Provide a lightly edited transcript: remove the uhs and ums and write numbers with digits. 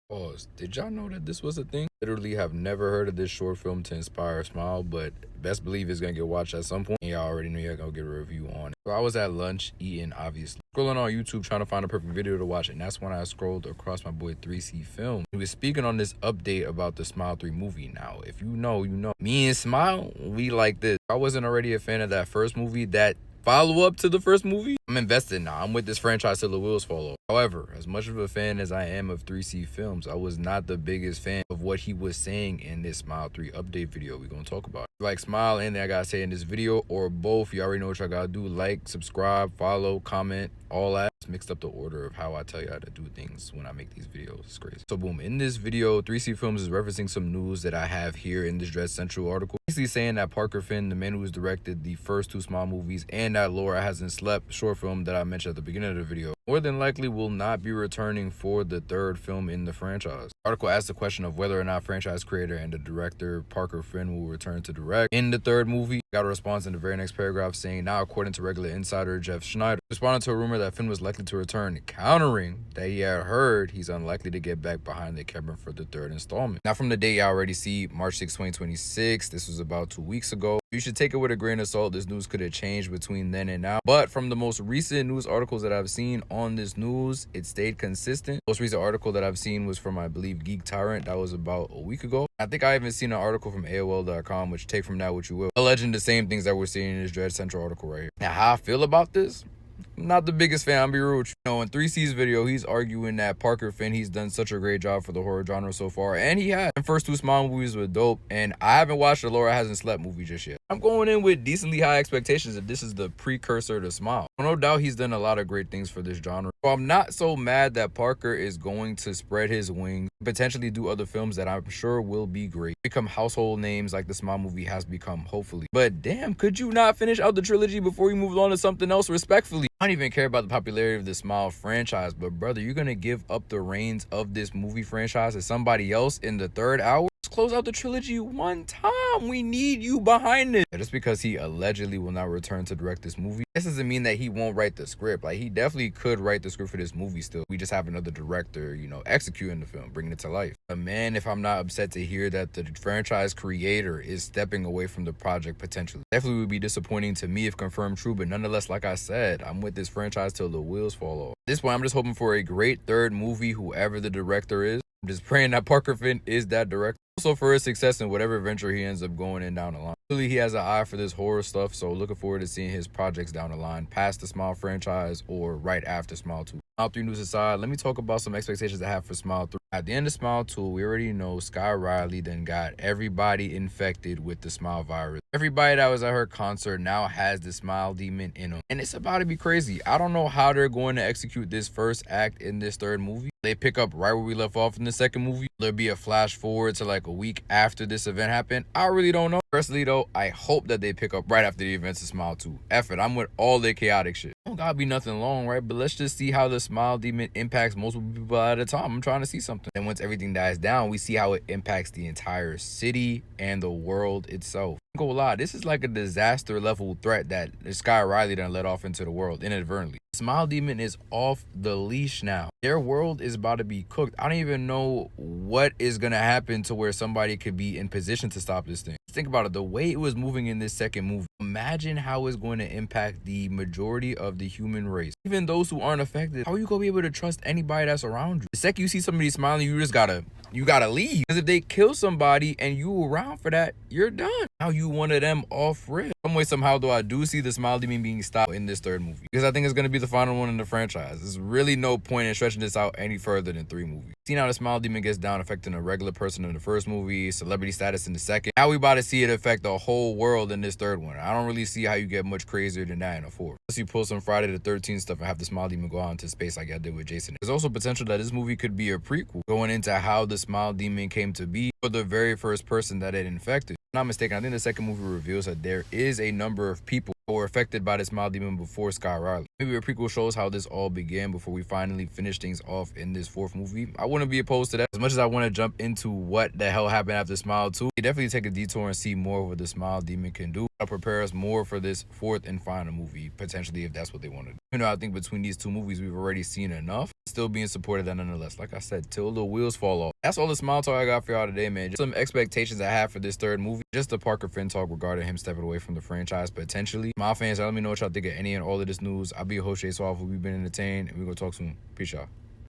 Pause. Did y'all know that this was a thing? Literally have never heard of this short film to inspire a smile, but best believe it's gonna get watched at some point. And y'all already know y'all gonna get a review on it. So I was at lunch eating, obviously. Scrolling on YouTube trying to find a perfect video to watch, and that's when I scrolled across my boy 3C Film. He was speaking on this update about the Smile 3 movie. Now, if you know, you know. Me and Smile, we like this. I wasn't already a fan of that first movie, that follow up to the first movie. I'm invested now. I'm with this franchise till the wheels fall off. However, as much of a fan as I am of 3C Films, I was not the biggest fan of what he was saying in this Smile 3 update video we're gonna talk about. Like Smile, anything I gotta say in this video or both, you already know what y'all gotta do. Like, subscribe, follow, comment, all that. It's mixed up the order of how I tell y'all to do things when I make these videos. It's crazy. So boom, in this video, 3C Films is referencing some news that I have here in this Dread Central article. Basically saying that Parker Finn, the man who has directed the first two Smile movies, and that Laura Hasn't Slept short film that I mentioned at the beginning of the video, more than likely will not be returning for the third film in the franchise. The article asks the question of whether or not franchise creator and the director Parker Finn will return to direct in the third movie. Got a response in the very next paragraph saying, now according to regular insider Jeff Schneider, responding to a rumor that Finn was likely to return, countering that he had heard he's unlikely to get back behind the camera for the third installment. Now from the date you already see, March 6, 2026, this was about 2 weeks ago. You should take it with a grain of salt. This news could have changed between then and now. But from the most recent news articles that I've seen on this news, it stayed consistent. The most recent article that I've seen was from, I believe, Geek Tyrant. That was about a week ago. I think I even seen an article from AOL.com, which take from that what you will, alleging the same things that we're seeing in this Dread Central article right here. Now, how I feel about this? I'm not the biggest fan, I'll be real with you. You know, in 3C's video, he's arguing that Parker Finn, he's done such a great job for the horror genre so far, and he had. The first two Smile movies were dope, and I haven't watched the Laura Hasn't Slept movie just yet. I'm going in with decently high expectations that this is the precursor to Smile. No doubt he's done a lot of great things for this genre. So I'm not so mad that Parker is going to spread his wings, potentially do other films that I'm sure will be great, become household names like the Smile movie has become, hopefully. But damn, could you not finish out the trilogy before you move on to something else respectfully? I don't even care about the popularity of the Smile franchise, but brother, you're gonna give up the reins of this movie franchise to somebody else in the third hour? Let's close out the trilogy one time. We need you behind this. Just because he allegedly will not return to direct this movie, this doesn't mean that he won't write the script. Like, he definitely could write the script for this movie still. We just have another director, you know, executing the film, bringing it to life. But man, if I'm not upset to hear that the franchise creator is stepping away from the project potentially. Definitely would be disappointing to me if confirmed true, but nonetheless, like I said, I'm with this franchise till the wheels fall off. At this point, I'm just hoping for a great third movie, whoever the director is. I'm just praying that Parker Finn is that director. Also for his success in whatever venture he ends up going in down the line. Clearly, he has an eye for this horror stuff, so looking forward to seeing his projects down the line, past the Smile franchise or right after Smile 2. Smile 3 news aside, let me talk about some expectations I have for Smile 3. At the end of Smile 2, we already know Sky Riley then got everybody infected with the Smile virus. Everybody that was at her concert now has the Smile demon in them. And it's about to be crazy. I don't know how they're going to execute this first act in this third movie. They pick up right where we left off in the second movie. There'll be a flash forward to like a week after this event happened. I really don't know. Personally though, I hope that they pick up right after the events of Smile 2. F it, I'm with all their chaotic shit. Don't gotta be nothing long, right? But let's just see how the Smile demon impacts multiple people at a time. I'm trying to see something. And once everything dies down, we see how it impacts the entire city and the world itself. I'm gonna lie, this is like a disaster level threat that Sky Riley done let off into the world inadvertently. Smile demon is off the leash now. Their world is about to be cooked. I don't even know what is gonna happen to where somebody could be in position to stop this thing. Think about it, the way it was moving in this second movie. Imagine how it's going to impact the majority of the human race. Even those who aren't affected, how are you gonna be able to trust anybody that's around you? The second you see somebody smiling, you gotta leave. Because if they kill somebody and you around for that, you're done. Now you one of them off rip. Some way, somehow, though, I do see the Smile demon being stopped in this third movie. Because I think it's going to be the final one in the franchise. There's really no point in stretching this out any further than 3 movies. Seen how the Smile demon gets down, affecting a regular person in the first movie, celebrity status in the second. Now we about to see it affect the whole world in this third one. I don't really see how you get much crazier than that in a fourth. Unless you pull some Friday the 13th stuff and have the Smile demon go out into space like I did with Jason. There's also potential that this movie could be a prequel, going into how the Smile demon came to be for the very first person that it infected. If I'm not mistaken, I think the second movie reveals that there is a number of people were affected by the Smile Demon before Scott Riley. Maybe a prequel shows how this all began before we finally finish things off in this 4th movie. I wouldn't be opposed to that. As much as I want to jump into what the hell happened after Smile 2, you definitely take a detour and see more of what the Smile Demon can do. I'll prepare us more for this 4th and final movie, potentially, if that's what they want to do. You know, I think between these 2 movies, we've already seen enough. Still being supported that nonetheless. Like I said, till the wheels fall off. That's all the Smile talk I got for y'all today, man. Just some expectations I have for this 3rd movie. Just the Parker Finn talk regarding him stepping away from the franchise, potentially. Smile fans, let me know what y'all think of any and all of this news. I'll be your host, Jay Suave. We've been entertained, and we're going to talk soon. Peace, y'all.